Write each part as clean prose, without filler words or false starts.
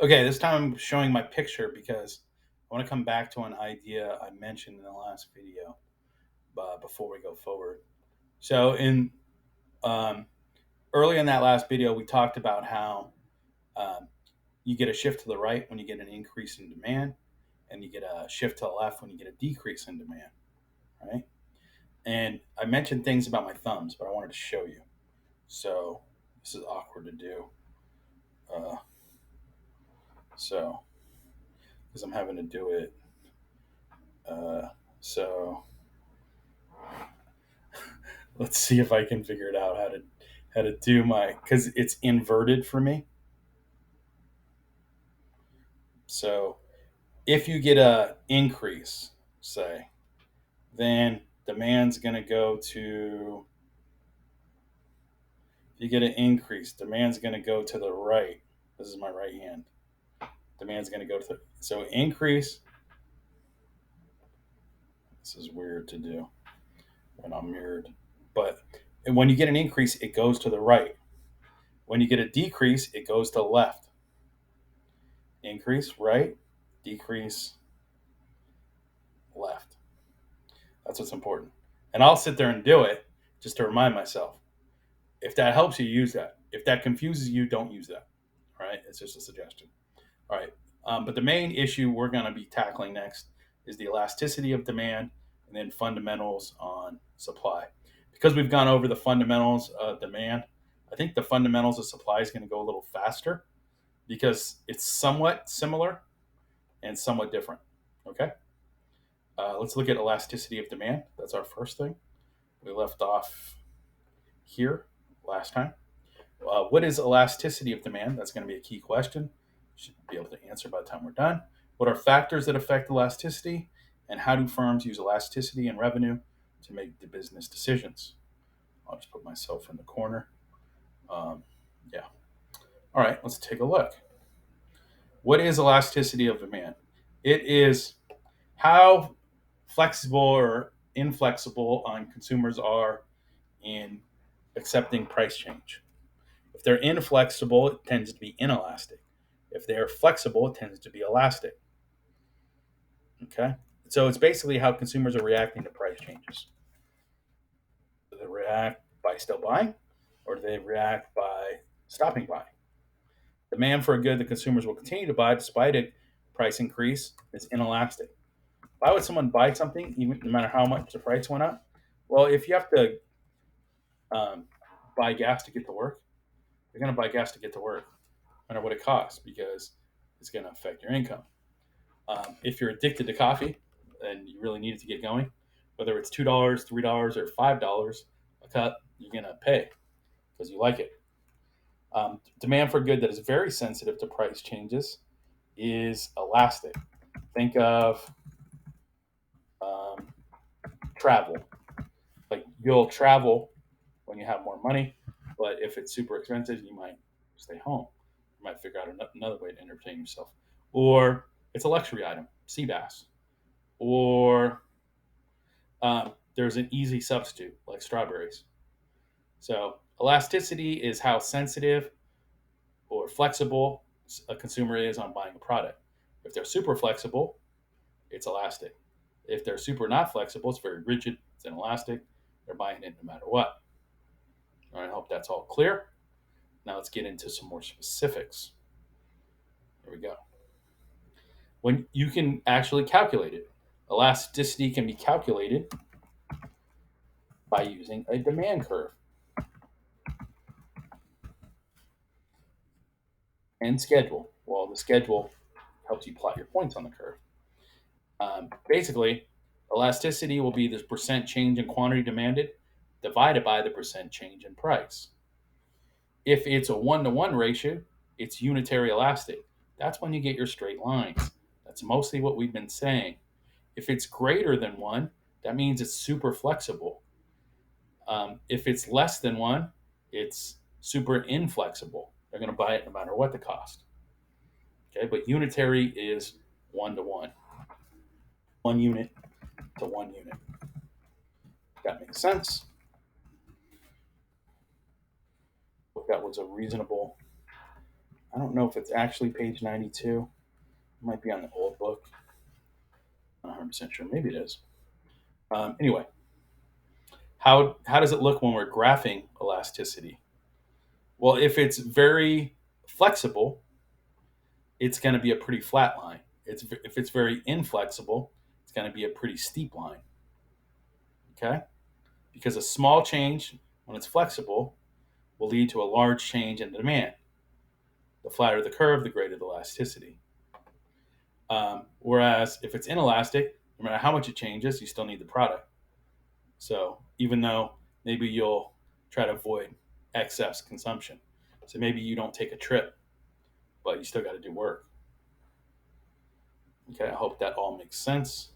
Okay, this time I'm showing my picture because I want to come back to an idea I mentioned in the last video before we go forward. So, in um, early in that last video, we talked about how um, you get a shift to the right when you get an increase in demand, and you get a shift to the left when you get a decrease in demand, right? And I mentioned things about my thumbs, but I wanted to show you. So, this is awkward to do. Uh, so, because I'm having to do it. Uh, so, let's see if I can figure it out how to do my because it's inverted for me. So if you get a increase, say, then demand's going to go to. If you get an increase, demand's going to go to the right. This is my right hand. Demand's going to go to so increase. This is weird to do when I'm mirrored, but when you get an increase, it goes to the right. When you get a decrease, it goes to the left. Increase right, decrease left. That's what's important. And I'll sit there and do it just to remind myself. If that helps you, use that. If that confuses you, don't use that. All right. It's just a suggestion. All right. But the main issue we're going to be tackling next is the elasticity of demand and then fundamentals on supply. Because we've gone over the fundamentals of demand, I think the fundamentals of supply is going to go a little faster because it's somewhat similar and somewhat different. Okay. Let's look at elasticity of demand. That's our first thing. We left off here last time. What is elasticity of demand? That's going to be a key question. Should be able to answer by the time we're done. What are factors that affect elasticity? And how do firms use elasticity and revenue to make the business decisions? I'll just put myself in the corner. Um, yeah. All right, let's take a look. What is elasticity of demand? It is how flexible or inflexible on consumers are in accepting price change. If they're inflexible, it tends to be inelastic. If they're flexible, it tends to be elastic. Okay. So it's basically how consumers are reacting to price changes. Do they react by still buying or do they react by stopping buying? Demand for a good that consumers will continue to buy despite a price increase is inelastic. Why would someone buy something even no matter how much the price went up? Well, if you have to um, buy gas to get to work, you're going to buy gas to get to work, no matter what it costs, because it's going to affect your income. If you're addicted to coffee and you really need it to get going, whether it's $2, $3, or $5 a cup, you're gonna pay because you like it. Demand for a good that is very sensitive to price changes is elastic. Think of um, travel. Like you'll travel when you have more money, but if it's super expensive, you might stay home. You might figure out another way to entertain yourself. Or it's a luxury item, sea bass. Or there's an easy substitute like strawberries. So elasticity is how sensitive or flexible a consumer is on buying a product. If they're super flexible, it's elastic. If they're super not flexible, it's very rigid, it's inelastic. They're buying it no matter what. All right, I hope that's all clear. Now let's get into some more specifics. Here we go. When you can actually calculate it, elasticity can be calculated by using a demand curve and schedule. Well, the schedule helps you plot your points on the curve. Basically, elasticity will be the percent change in quantity demanded divided by the percent change in price. If it's a 1-to-1 ratio, it's unitary elastic. That's when you get your straight lines. That's mostly what we've been saying. If it's greater than 1, that means it's super flexible. If it's less than 1, it's super inflexible. They're going to buy it no matter what the cost. Okay, but unitary is 1-to-1, 1 unit to 1 unit. That makes sense. That was a reasonable I don't know if it's actually page 92. It might be on the old book. I'm not 100% sure. Maybe it is. Anyway, how does it look when we're graphing elasticity? Well, if it's very flexible, it's going to be a pretty flat line. If it's very inflexible, it's going to be a pretty steep line. Okay, because a small change when it's flexible will lead to a large change in the demand. The flatter the curve, the greater the elasticity. Whereas if it's inelastic, no matter how much it changes, you still need the product. So even though maybe you'll try to avoid excess consumption, so maybe you don't take a trip, but you still got to do work. Okay, I hope that all makes sense.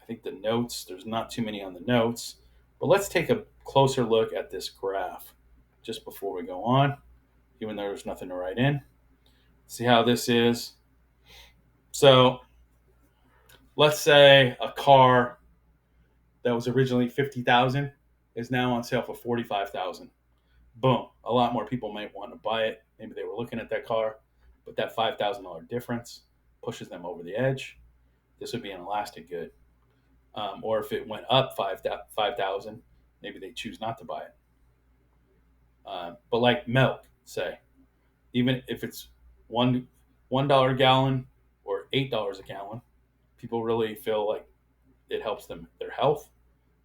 I think the notes, there's not too many on the notes, but let's take a closer look at this graph just before we go on, even though there's nothing to write in. See how this is. So let's say a car that was originally 50,000 is now on sale for 45,000. Boom, a lot more people might want to buy it. Maybe they were looking at that car, but that $5,000 difference pushes them over the edge. This would be an elastic good. Or if it went up 5,000, maybe they choose not to buy it. But like milk, say, even if it's $1 a gallon or $8 a gallon, people really feel like it helps them their health.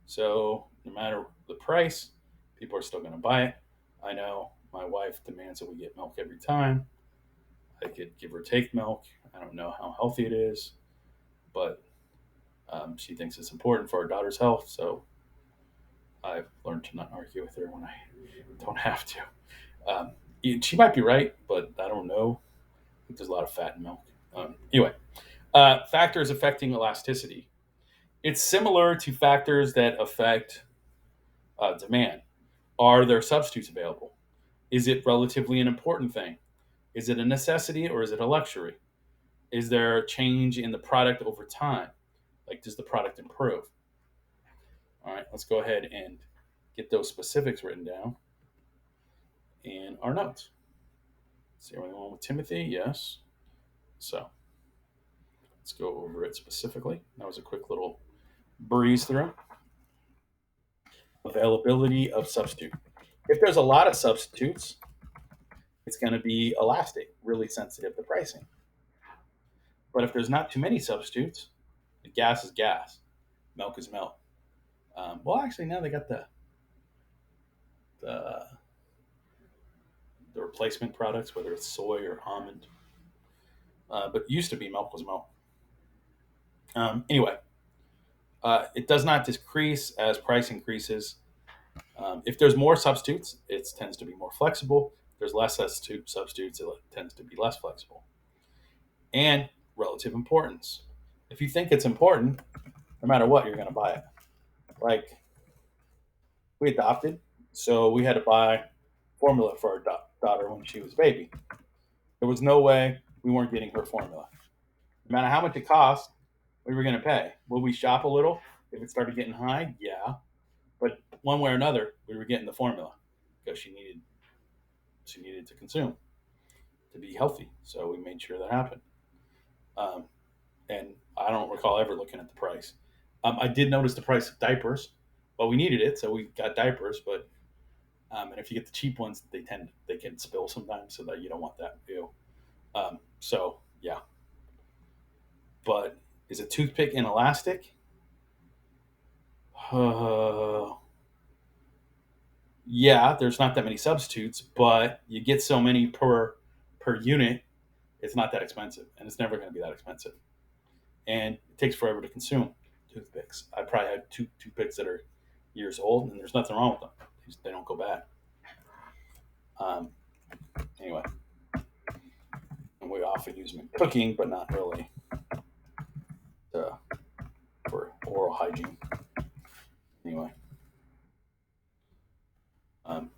So no matter the price, people are still going to buy it. I know my wife demands that we get milk every time. I could give or take milk. I don't know how healthy it is, but she thinks it's important for our daughter's health. So I've learned to not argue with her when I don't have to. Um, she might be right, but I don't know. I think there's a lot of fat in milk. Anyway, factors affecting elasticity. It's similar to factors that affect demand. Are there substitutes available? Is it relatively an important thing? Is it a necessity or is it a luxury? Is there a change in the product over time? Like, does the product improve? All right, let's go ahead and get those specifics written down in our notes. See everything wrong with Timothy? Yes. So let's go over it specifically. That was a quick little breeze through. Availability of substitute. If there's a lot of substitutes, it's going to be elastic, really sensitive to pricing. But if there's not too many substitutes, the gas is gas, milk is milk. Well, actually, now they got the the replacement products, whether it's soy or almond. But it used to be milk was milk. Anyway, it does not decrease as price increases. If there's more substitutes, it tends to be more flexible. If there's less substitutes, it tends to be less flexible. And relative importance. If you think it's important, no matter what, you're going to buy it. Like we adopted, so we had to buy formula for our daughter when she was a baby. There was no way we weren't getting her formula. No matter how much it cost, we were going to pay. Will we shop a little if it started getting high? Yeah, but one way or another, we were getting the formula because she needed to consume to be healthy. So we made sure that happened. Um, and I don't recall ever looking at the price. I did notice the price of diapers, but we needed it, so we got diapers. But and if you get the cheap ones, they can spill sometimes, so that you don't want that. So yeah, but is a toothpick inelastic? Uh, yeah, there's not that many substitutes, but you get so many per unit. It's not that expensive, and it's never going to be that expensive. And it takes forever to consume toothpicks. I probably had two toothpicks that are years old, and there's nothing wrong with them. They don't go bad. Um, anyway, and we often use them in cooking, but not really uh, for oral hygiene. Anyway, um,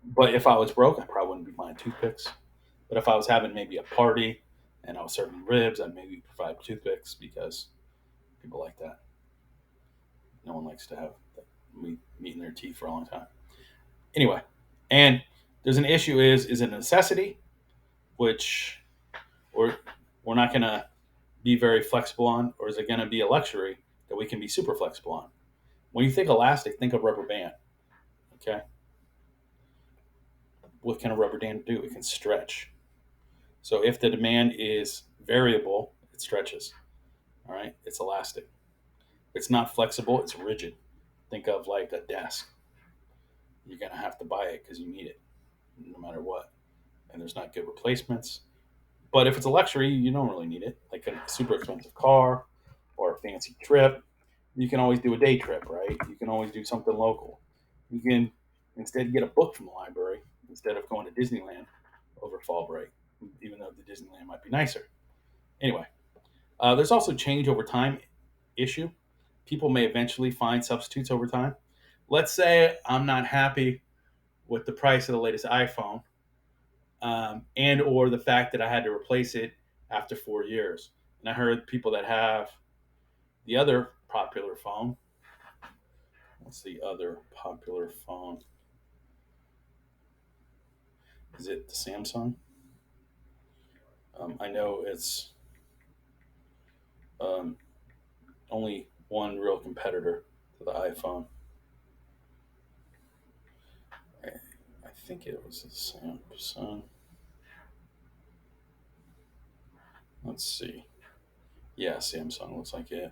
but if I was broke, I probably wouldn't be buying toothpicks. But if I was having maybe a party and I was serving ribs, I'd maybe provide toothpicks because people like that. No one likes to have meat in their teeth for a long time. Anyway, and there's an issue: is it a necessity which we're not going to be very flexible on, or is it going to be a luxury that we can be super flexible on? When you think elastic, think of rubber band. Okay, what can a rubber band do? It can stretch. So if the demand is variable, it stretches. All right, it's elastic. It's not flexible, it's rigid. Think of like a desk. You're going to have to buy it because you need it no matter what. And there's not good replacements. But if it's a luxury, you don't really need it. Like a super expensive car or a fancy trip, you can always do a day trip, right? You can always do something local. You can instead get a book from the library instead of going to Disneyland over fall break, even though the Disneyland might be nicer. Anyway, there's also change over time issue. People may eventually find substitutes over time. Let's say I'm not happy with the price of the latest iPhone, and or the fact that I had to replace it after 4 years. And I heard people that have the other popular phone. What's the other popular phone? Is it the Samsung? I know it's um, only one real competitor to the iPhone. I think it was the Samsung. Let's see. Yeah, Samsung looks like it.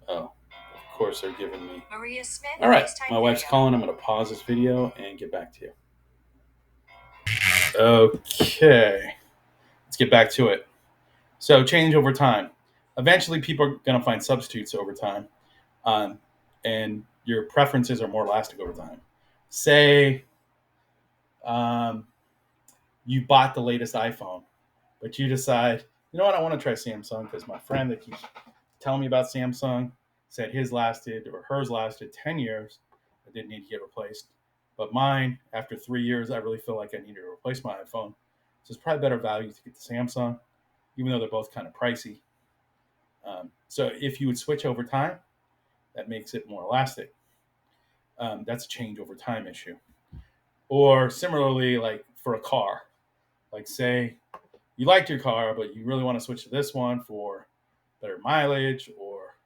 Oh, of course they're giving me. Maria Smith. All right, my wife's calling. I'm going to pause this video and get back to you. Okay, let's get back to it. So change over time. Eventually, people are going to find substitutes over time, um, and your preferences are more elastic over time. Say um, you bought the latest iPhone, but you decide, you know what, I want to try Samsung because my friend that keeps telling me about Samsung said his lasted or hers lasted 10 years. It didn't need to get replaced. But mine, after 3 years, I really feel like I need to replace my iPhone. So it's probably better value to get the Samsung, even though they're both kind of pricey. So if you would switch over time, that makes it more elastic. That's a change over time issue. Or similarly, like for a car, like say you liked your car, but you really want to switch to this one for better mileage or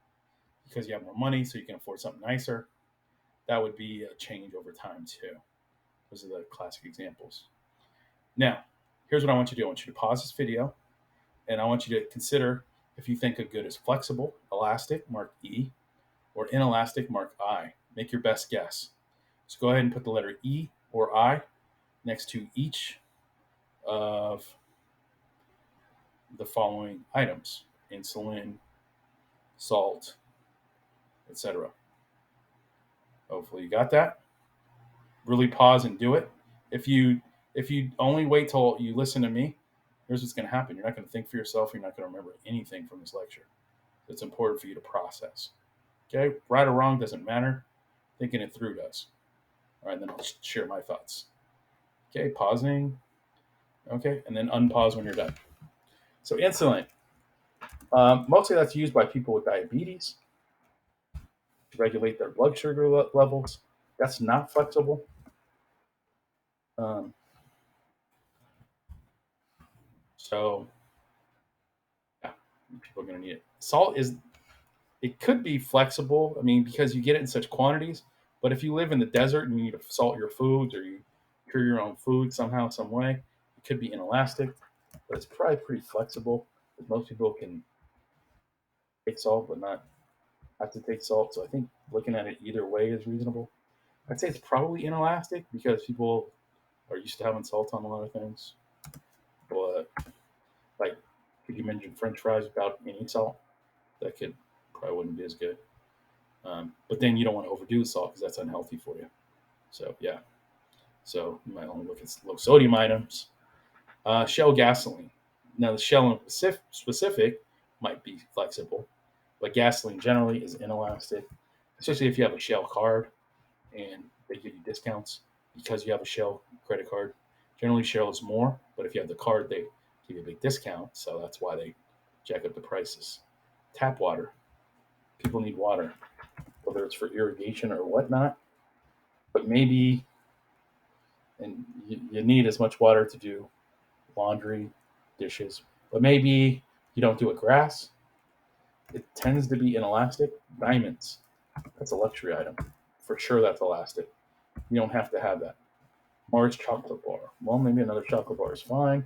because you have more money so you can afford something nicer. That would be a change over time too. Those are the classic examples. Now, here's what I want you to do. I want you to pause this video and I want you to consider if you think a good is flexible, elastic, mark E, or inelastic, mark I. Make your best guess. So go ahead and put the letter E or I next to each of the following items: insulin, salt, etc. Hopefully you got that. Really pause and do it. If you if you only wait till you listen to me, here's what's going to happen. You're not going to think for yourself. You're not going to remember anything from this lecture. It's important for you to process. Okay, right or wrong doesn't matter. Thinking it through does. All right, then I'll share my thoughts. Okay, pausing. Okay, and then unpause when you're done. So insulin, mostly that's used by people with diabetes to regulate their blood sugar levels. That's not flexible. Um, so yeah, people are going to need it. Salt is it could be flexible. I mean, because you get it in such quantities. But if you live in the desert and you need to salt your foods or you cure your own food somehow, some way, it could be inelastic. But it's probably pretty flexible. Most people can take salt, but not have to take salt. So I think looking at it either way is reasonable. I'd say it's probably inelastic because people are used to having salt on a lot of things. But like, could you mention French fries without any salt? That could probably wouldn't be as good. But then you don't want to overdo the salt because that's unhealthy for you. So yeah, so you might only look at low sodium items. Shell gasoline. Now the shell in specific might be flexible, but gasoline generally is inelastic, especially if you have a Shell card and they give you discounts because you have a Shell credit card. Generally, Shell is more, but if you have the card, they give you a big discount, so that's why they jack up the prices. Tap water. People need water, whether it's for irrigation or whatnot, but maybe and you need as much water to do laundry, dishes. But maybe you don't do it grass. It tends to be inelastic. Diamonds. That's a luxury item. For sure, that's elastic. You don't have to have that. Mars chocolate bar. Well, maybe another chocolate bar is fine.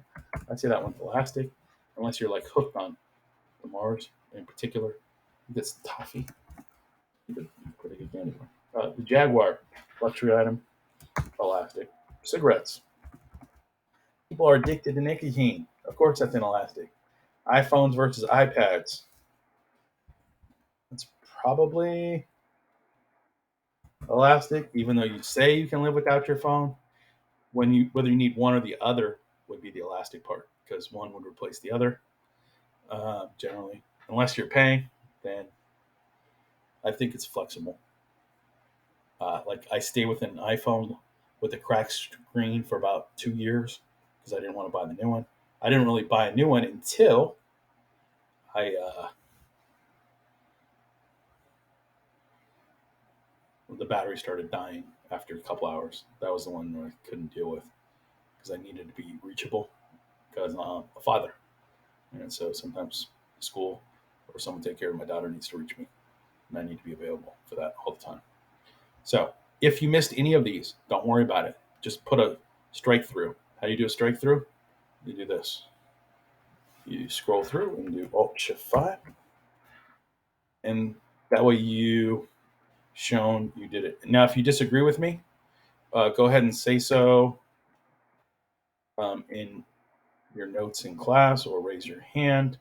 I'd say that one's elastic, unless you're like hooked on the Mars in particular. This toffee. Pretty good candy bar. The Jaguar, luxury item, elastic. Cigarettes. People are addicted to nicotine. Of course, that's inelastic. iPhones versus iPads. It's probably elastic, even though you say you can live without your phone. When you whether you need one or the other would be the elastic part because one would replace the other. Generally, unless you're paying, then I think it's flexible. Like I stay with an iPhone with a cracked screen for about 2 years because I didn't want to buy the new one. I didn't really buy a new one until I the battery started dying after a couple hours. That was the one that I couldn't deal with because I needed to be reachable because I'm a father, and so sometimes school or someone take care of my daughter needs to reach me, and I need to be available for that all the time. So if you missed any of these, don't worry about it. Just put a strike through. How do you do a strike through? You do this. You scroll through and do Alt Shift 5, and that way you shown you did it. Now, if you disagree with me, go ahead and say so in your notes in class or raise your hand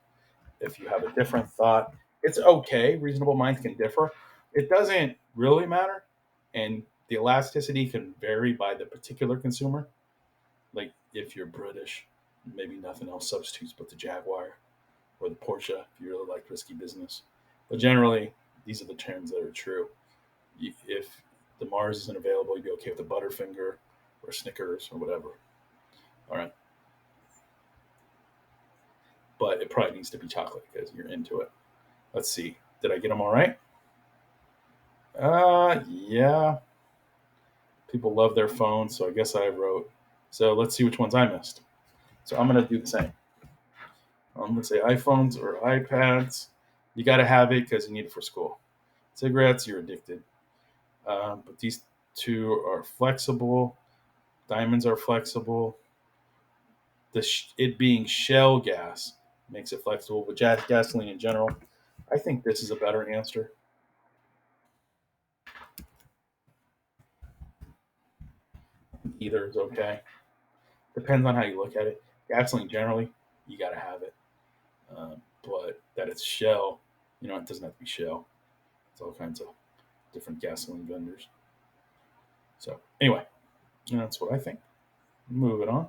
if you have a different thought. It's okay. Reasonable minds can differ. It doesn't really matter. And the elasticity can vary by the particular consumer. Like if you're British, maybe nothing else substitutes but the Jaguar or the Porsche if you really like risky business. But generally, these are the terms that are true. If the Mars isn't available, you'd be okay with a Butterfinger or Snickers or whatever. All right. But it probably needs to be chocolate because you're into it. Let's see. Did I get them all right? Yeah. People love their phones, so I guess I wrote. So let's see which ones I missed. So I'm going to do the same. I'm going to say iPhones or iPads. You got to have it because you need it for school. Cigarettes, you're addicted. But these two are flexible. Diamonds are flexible. It being shell gas makes it flexible, but gasoline in general, I think this is a better answer. Either is okay. Depends on how you look at it. Gasoline generally, you got to have it. But that it's Shell, it doesn't have to be Shell. It's all kinds of different gasoline vendors. So anyway, that's what I think. Moving on.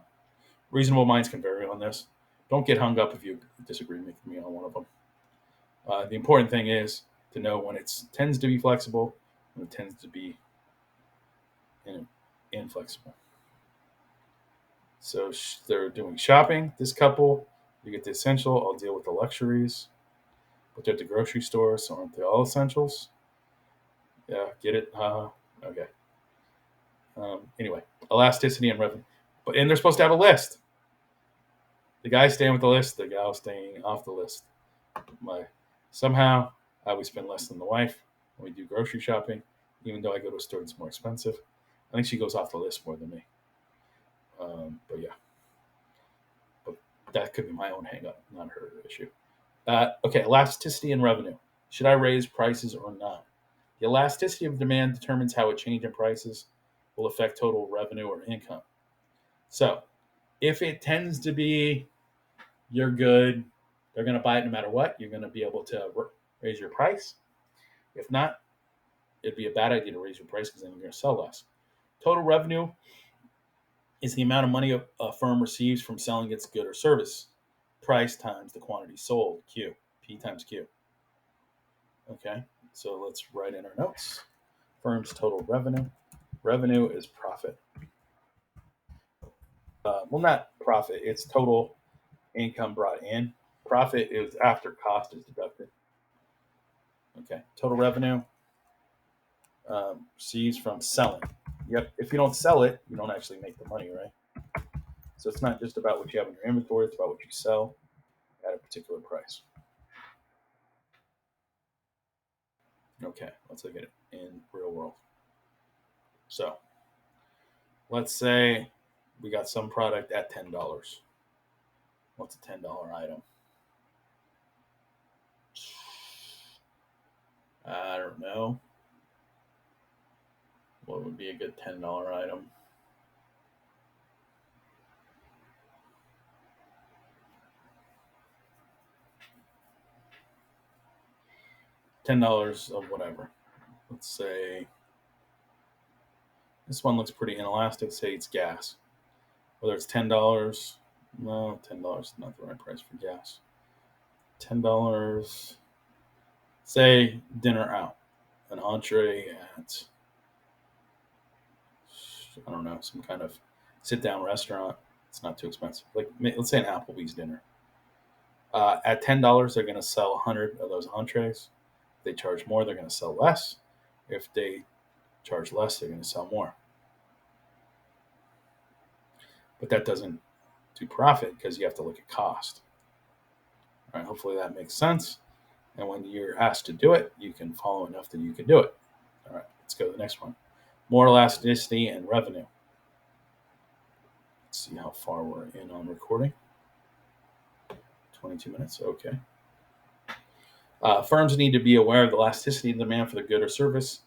Reasonable minds can vary on this. Don't get hung up if you disagree with me on one of them. The important thing is to know when it tends to be flexible and it tends to be inflexible. So they're doing shopping. This couple, you get the essential. I'll deal with the luxuries. But they're at the grocery store, so aren't they all essentials? Yeah, get it? Okay. Anyway, elasticity and revenue. And they're supposed to have a list. The guy's staying with the list, the gal's staying off the list. My Somehow I always spend less than the wife when we do grocery shopping, even though I go to a store that's more expensive. I think she goes off the list more than me. But yeah, but that could be my own hang up, not her issue. Okay, elasticity and revenue. Should I raise prices or not? The elasticity of demand determines how a change in prices will affect total revenue or income. So, if it tends to be you're good, they're going to buy it no matter what, you're going to be able to raise your price. If not, it'd be a bad idea to raise your price because then you're going to sell less. Total revenue is the amount of money a firm receives from selling its good or service. Price times the quantity sold, Q, P times Q. Okay, so let's write in our notes. Firm's total revenue. Revenue is profit. Well, not profit, it's total income brought in. Profit is after cost is deducted. Okay, total revenue receives from selling. Yep, if you don't sell it, you don't actually make the money, right? So it's not just about what you have in your inventory; it's about what you sell at a particular price. Okay, let's look at it in real world. So let's say we got some product at $10. What's a $10 item? I don't know. What would be a good $10 item? $10 of whatever. Let's say this one looks pretty inelastic. Say it's gas. Whether it's $10, no, $10 is not the right price for gas. $10. Say dinner out, an entree at I don't know some kind of sit down restaurant. It's not too expensive. Like let's say an Applebee's dinner. At $10, they're going to sell 100 of those entrees. If they charge more, they're going to sell less. If they charge less, they're going to sell more. But that doesn't do profit because you have to look at cost. All right, hopefully that makes sense. And when you're asked to do it, you can follow enough that you can do it. All right, let's go to the next one. More elasticity and revenue. Let's see how far we're in on recording. 22 minutes. Okay. Firms need to be aware of the elasticity of demand for the good or service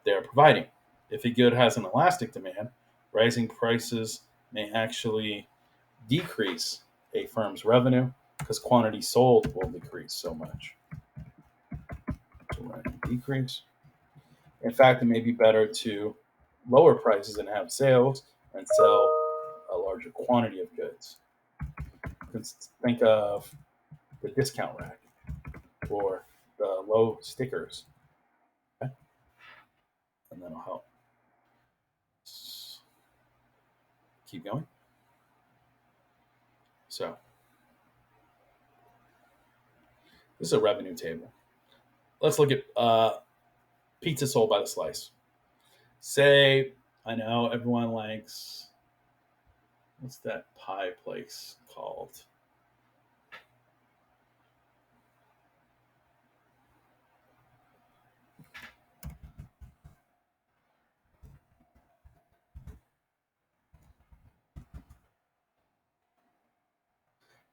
they're providing. If a good has an elastic demand, rising prices may actually decrease a firm's revenue because quantity sold will decrease so much. So we're going to decrease. In fact, it may be better to lower prices and have sales and sell a larger quantity of goods. Think of the discount rack or the low stickers, okay? And that'll help. Keep going. So this is a revenue table. Let's look at pizza sold by the slice. Say, I know everyone likes, what's that pie place called?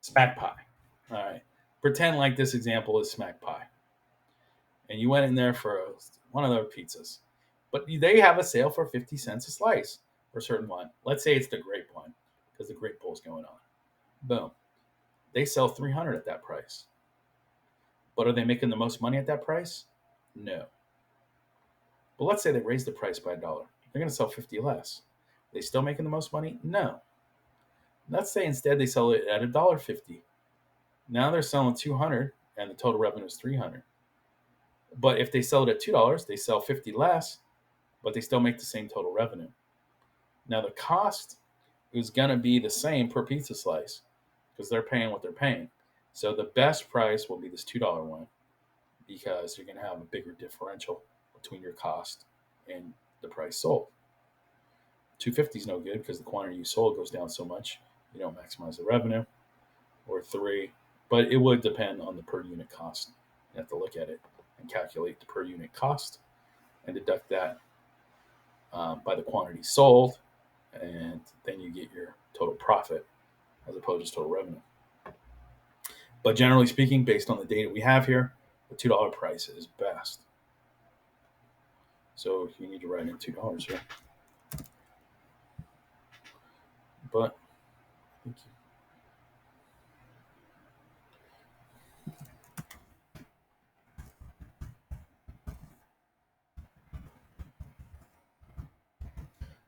Smack pie. All right. Pretend like this example is smack pie. And you went in there for one of their pizzas. But they have a sale for 50 cents a slice for a certain one. Let's say it's the grape one because the grape bowl is going on. Boom. They sell 300 at that price. But are they making the most money at that price? No. But let's say they raise the price by $1. They're going to sell 50 less. Are they still making the most money? No. Let's say instead they sell it at $1.50. Now they're selling 200 and the total revenue is 300. But if they sell it at $2, they sell 50 less, but they still make the same total revenue. Now the cost is going to be the same per pizza slice because they're paying what they're paying. So the best price will be this $2 one because you're going to have a bigger differential between your cost and the price sold. 250 is no good because the quantity you sold goes down so much you don't maximize the revenue. Or 3, but it would depend on the per unit cost. You have to look at it and calculate the per unit cost and deduct that by the quantity sold, and then you get your total profit as opposed to total revenue. But generally speaking, based on the data we have here, the $2 price is best. So you need to write in $2 here. But thank you.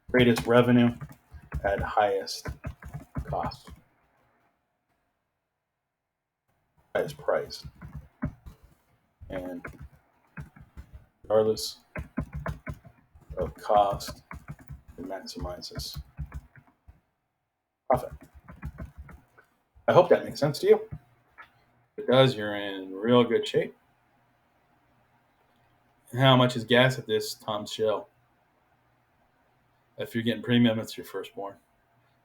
Greatest revenue at highest cost, highest price, and regardless of cost, it maximizes profit. I hope that makes sense to you. If it does, you're in real good shape. How much is gas at this Tom's Shell? If you're getting premium, it's your firstborn.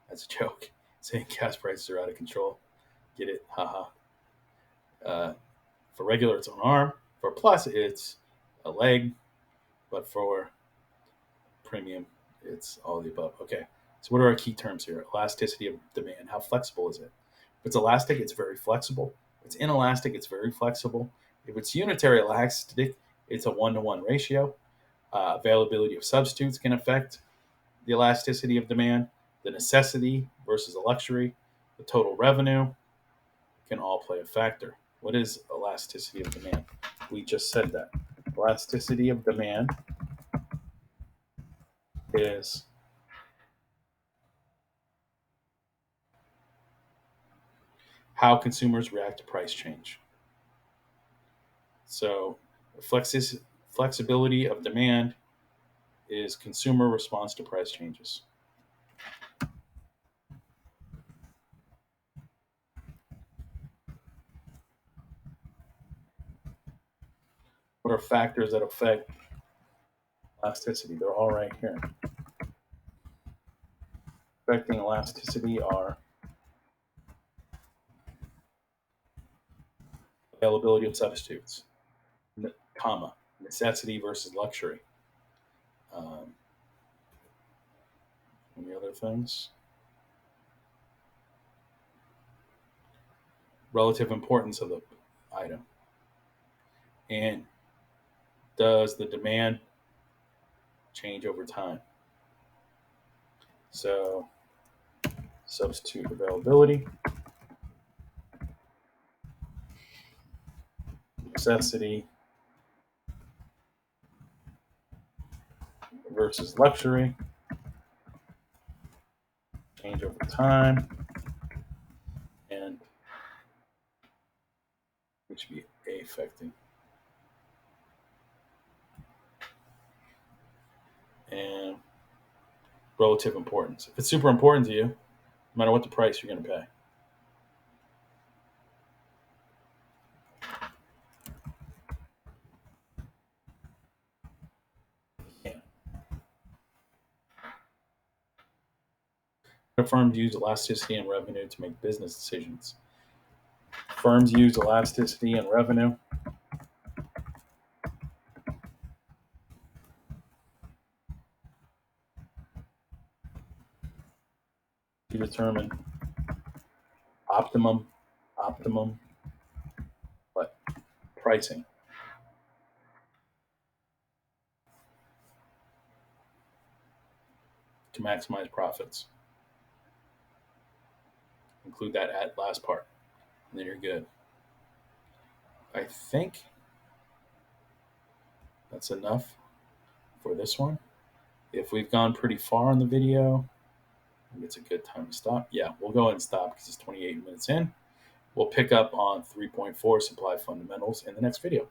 That's a joke. saying gas prices are out of control. Get it? Haha. Uh, for regular, it's an arm. For plus, it's a leg. But for premium, it's all the above. Okay. So what are our key terms here? Elasticity of demand. How flexible is it? If it's elastic, it's very flexible. If it's inelastic, it's very flexible. If it's unitary elastic, it's a 1-to-1 ratio. Availability of substitutes can affect the elasticity of demand. The necessity versus a luxury, the total revenue can all play a factor. What is elasticity of demand? We just said that. Elasticity of demand is how consumers react to price change. So, flexibility of demand is consumer response to price changes. What are factors that affect elasticity? They're all right here. Affecting elasticity are availability of substitutes, comma, necessity versus luxury. Um, any other things? Relative importance of the item. And does the demand change over time? So, substitute availability, necessity versus luxury, change over time, and which should be A affecting. And relative importance. If it's super important to you, no matter what the price, you're going to pay. Yeah. Firms use elasticity and revenue to make business decisions. Firms use elasticity and revenue to determine optimum what pricing to maximize profits. Include that at last part, and then you're good. I think that's enough for this one. If we've gone pretty far in the video, it's a good time to stop. Yeah, we'll go ahead and stop because it's 28 minutes in. We'll pick up on 3.4 supply fundamentals in the next video.